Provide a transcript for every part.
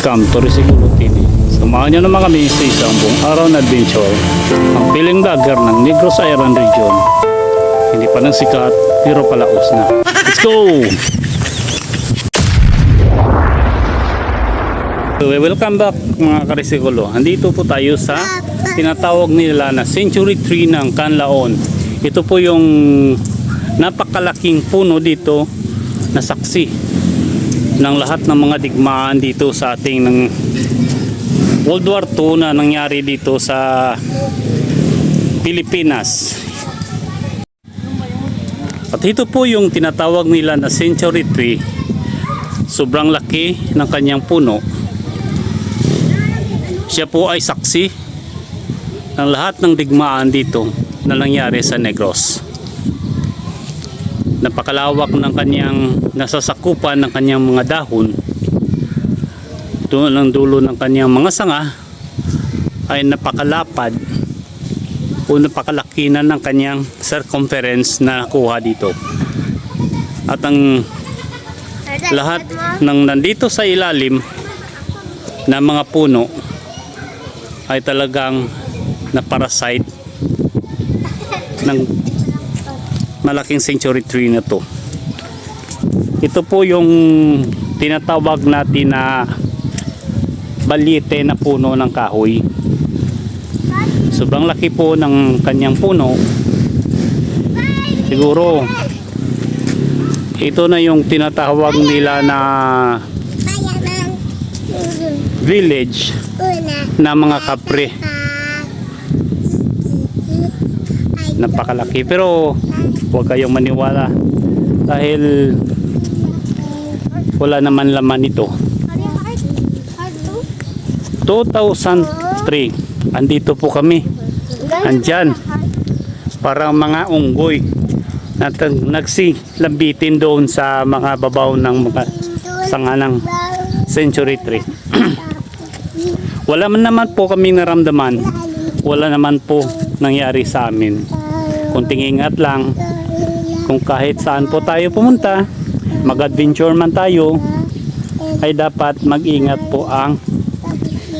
Welcome to Risigulo TV. Samahan niyo naman kami sa isang buong araw na adventure. Ang piling vlogger ng Negros Island Region. Hindi pa nang sikat pero palaos na. Let's go! Welcome back mga karisigulo. Andito po tayo sa tinatawag nila na Century Tree ng Canlaon. Ito po yung napakalaking puno dito na saksi ng lahat ng mga digmaan dito sa ating ng World War II na nangyari dito sa Pilipinas. At ito po yung tinatawag nila na Century Tree. Sobrang laki ng kanyang puno. Siya po ay saksi ng lahat ng digmaan dito na nangyari sa Negros. Napakalawak ng kanyang nasasakupan ng kanyang mga dahon. Doon ang dulo ng kanyang mga sanga ay napakalapad o napakalaki na ng kanyang circumference na nakuha dito. At ang lahat ng nandito sa ilalim na mga puno ay talagang na-parasite ng malaking century tree na to. Ito po yung tinatawag natin na balite na puno ng kahoy. Sobrang laki po ng kanyang puno. Siguro ito na yung tinatawag nila na village na mga kapre. Napakalaki pero huwag kayong maniwala dahil wala naman laman ito. 2003 andito po kami, andyan parang mga unggoy na nagsilambitin doon sa mga babaw ng mga sanga ng Century Tree. Wala naman po kaming naramdaman, wala naman po nangyari sa amin. Kunting ingat lang, kung kahit saan po tayo pumunta, mag-adventure man tayo, ay dapat mag-ingat po ang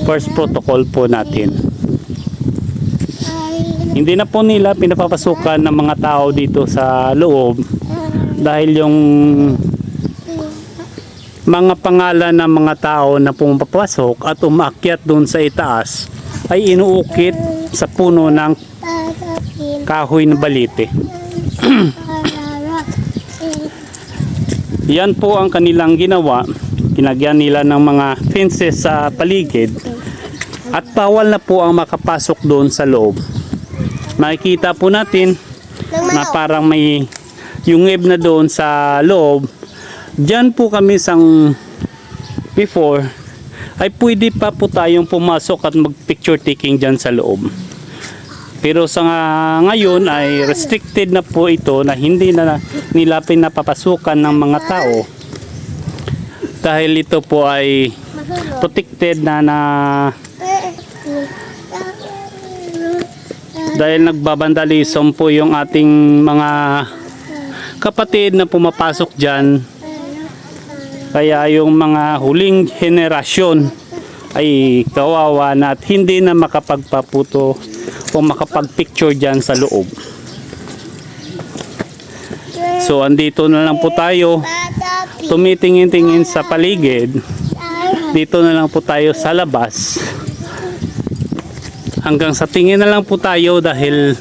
first protocol po natin. Hindi na po nila pinapapasukan ng mga tao dito sa loob dahil yung mga pangalan ng mga tao na pumapasok at umakyat doon sa itaas ay inuukit sa puno ng kahoy na balite. Yan po ang kanilang ginawa. Kinagyan nila ng mga fences sa paligid at bawal na po ang makapasok doon sa loob. Makikita po natin na parang may yungib na doon sa loob. Diyan po kami sang before ay pwede pa po tayong pumasok at mag picture taking dyan sa loob. Pero sa ngayon ay restricted na po ito na hindi na nila pinapapasukan ng mga tao dahil ito po ay protected na dahil nagbabandalism po yung ating mga kapatid na pumapasok dyan. Kaya yung mga huling henerasyon ay kawawa na at hindi na makapagpaputo o makapagpicture dyan sa loob. So andito na lang po tayo tumitingin-tingin sa paligid. Dito na lang po tayo sa labas. Hanggang sa tingin na lang po tayo dahil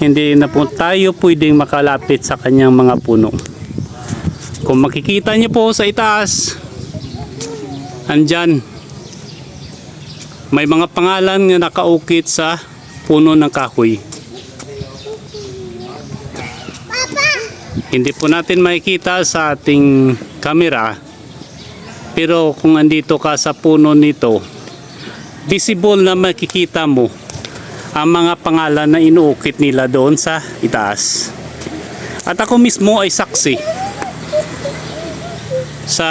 hindi na po tayo pwedeng makalapit sa kanyang mga puno. Kung makikita niyo po sa itaas, andyan may mga pangalan na nakaukit sa puno ng kahoy. Hindi po natin makikita sa ating camera, pero kung andito ka sa puno nito, visible na makikita mo ang mga pangalan na inuukit nila doon sa itaas. At ako mismo ay saksi sa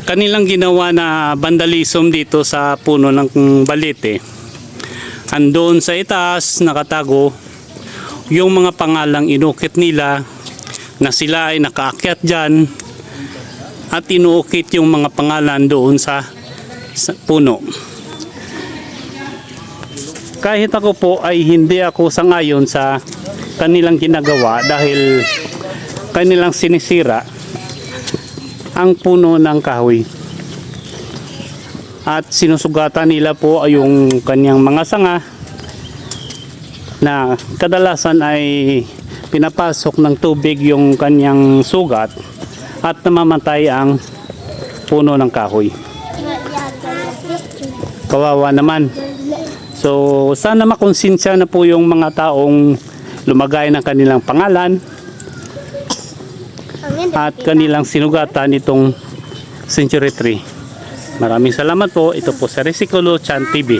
kanilang ginawa na vandalism dito sa puno ng balite. Andun sa itaas nakatago yung mga pangalang inukit nila na sila ay nakaakyat dyan at inuukit yung mga pangalan doon sa puno. Kahit ako po ay hindi ako sangayon sa kanilang ginagawa dahil kanilang sinisira ang puno ng kahoy. At sinusugatan nila po ay yung kanyang mga sanga na kadalasan ay pinapasok ng tubig yung kanyang sugat at namamatay ang puno ng kahoy. Kawawa naman. So sana makonsensya na po yung mga taong lumagay ng kanilang pangalan at kanilang sinugatan itong Century Tree. Maraming salamat po. Ito po sa Resikulo Chan TV.